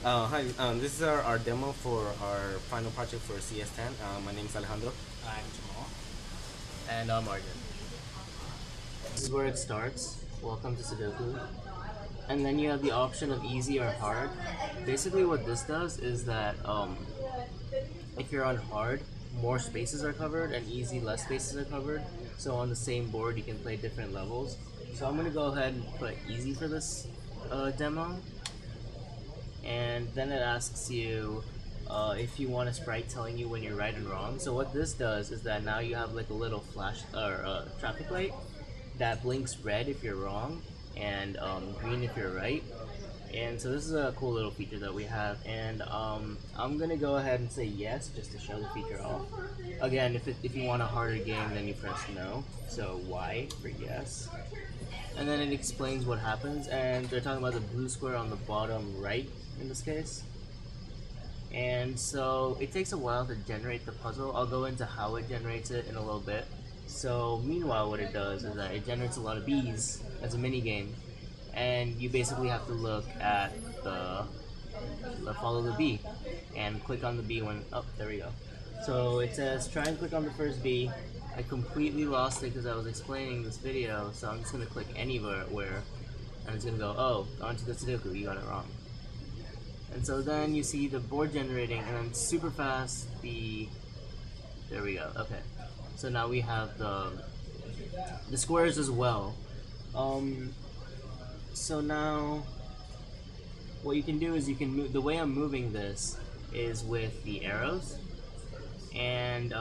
Hi, this is our demo for our final project for CS10. My name is Alejandro. I'm Jamal. And I'm Arjun. This is where it starts. Welcome to Sudoku. And then you have the option of easy or hard. Basically, what this does is that if you're on hard, more spaces are covered, and easy, less spaces are covered. So on the same board, you can play different levels. So I'm gonna go ahead and put easy for this demo, and then it asks you if you want a sprite telling you when you're right and wrong. So what this does is that now you have like a little flash or traffic light that blinks red if you're wrong and green if you're right. And so this is a cool little feature that we have, and I'm gonna go ahead and say yes just to show the feature off. Again, if you want a harder game, then you press no. So Y for yes, and then it explains what happens. And they're talking about the blue square on the bottom right in this case. And so it takes a while to generate the puzzle. I'll go into how it generates it in a little bit. So meanwhile, what it does is that it generates a lot of bees as a mini game, and you basically have to look at the follow the bee and click on the bee when there we go. So it says try and click on the first bee. I completely lost it because I was explaining this video, so I'm just gonna click anywhere and it's gonna go, oh, onto the Sudoku, you got it wrong. And so then you see the board generating, and then super fast there we go. Okay, so now we have the squares as well. Um, so now what you can do is you can move. The way I'm moving this is with the arrows, and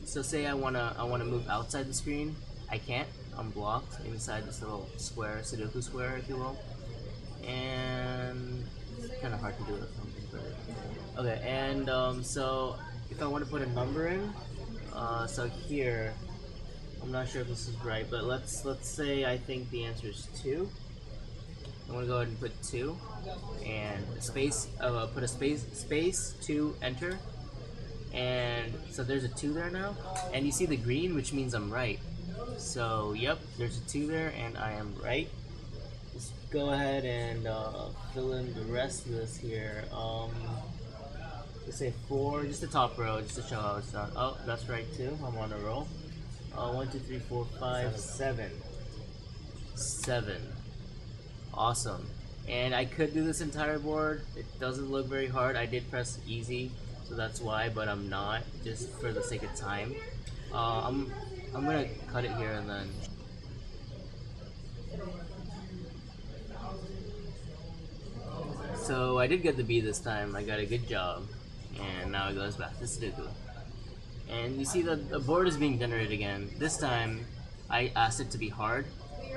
so say I wanna move outside the screen. I can't. I'm blocked inside this little square, Sudoku square, if you will, and it's kind of hard to do it with something, but okay. And so if I want to put a number in, so here, I'm not sure if this is right, but let's say I think the answer is 2. I'm gonna go ahead and put 2, and space. Put a space 2 enter, and so there's a 2 there now, and you see the green, which means I'm right. So yep, there's a 2 there, and I am right. Let's go ahead and fill in the rest of this here. Let's say 4, just the top row, just to show how it's done. Oh, that's right too. I'm on a roll. 1, 2, 3, 4, 5, 7. 7. Awesome. And I could do this entire board. It doesn't look very hard. I did press easy, so that's why, but I'm not, just for the sake of time. I'm gonna cut it here and then. So I did get the B this time. I got a good job, and now it goes back to Sudoku. And you see that the board is being generated again. This time, I asked it to be hard,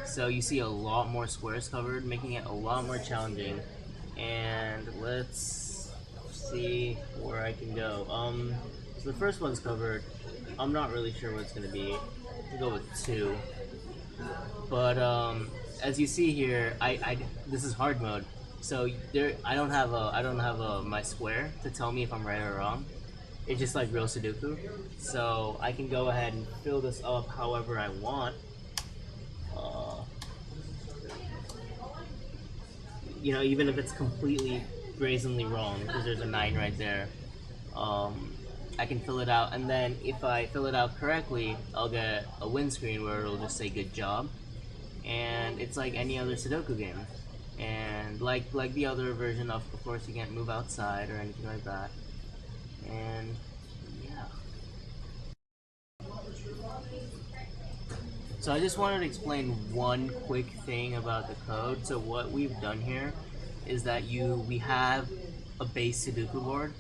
so you see a lot more squares covered, making it a lot more challenging. And let's see where I can go. So the first one's covered. I'm not really sure what it's gonna be. I'll go with 2. But as you see here, this is hard mode. So there, I don't have my square to tell me if I'm right or wrong. It's just like real Sudoku. So I can go ahead and fill this up however I want. Even if it's completely brazenly wrong, because there's a 9 right there. I can fill it out, and then if I fill it out correctly, I'll get a win screen where it'll just say good job. And it's like any other Sudoku game. And like the other version, of course, you can't move outside or anything like that. And yeah. So I just wanted to explain one quick thing about the code. So what we've done here is that we have a base Sudoku board,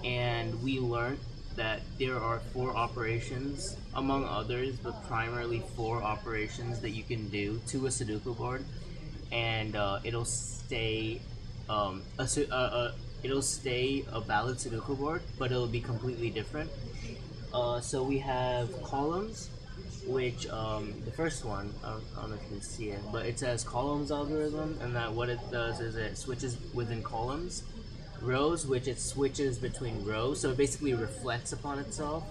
and we learned that there are 4 operations, among others, but primarily 4 operations that you can do to a Sudoku board, and it'll stay it'll stay a valid Sudoku board, but it'll be completely different. So we have columns, which the first one, I don't know if you can see it, but it says columns algorithm, and that what it does is it switches within columns. Rows, which it switches between rows, so it basically reflects upon itself,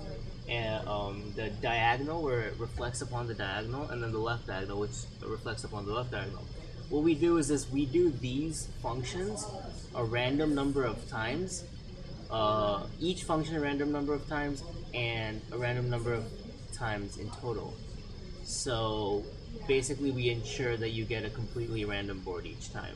and the diagonal, where it reflects upon the diagonal, and then the left diagonal, which reflects upon the left diagonal. what we do is this: we do these functions a random number of times, each function a random number of times, and a random number of times in total. So basically, we ensure that you get a completely random board each time.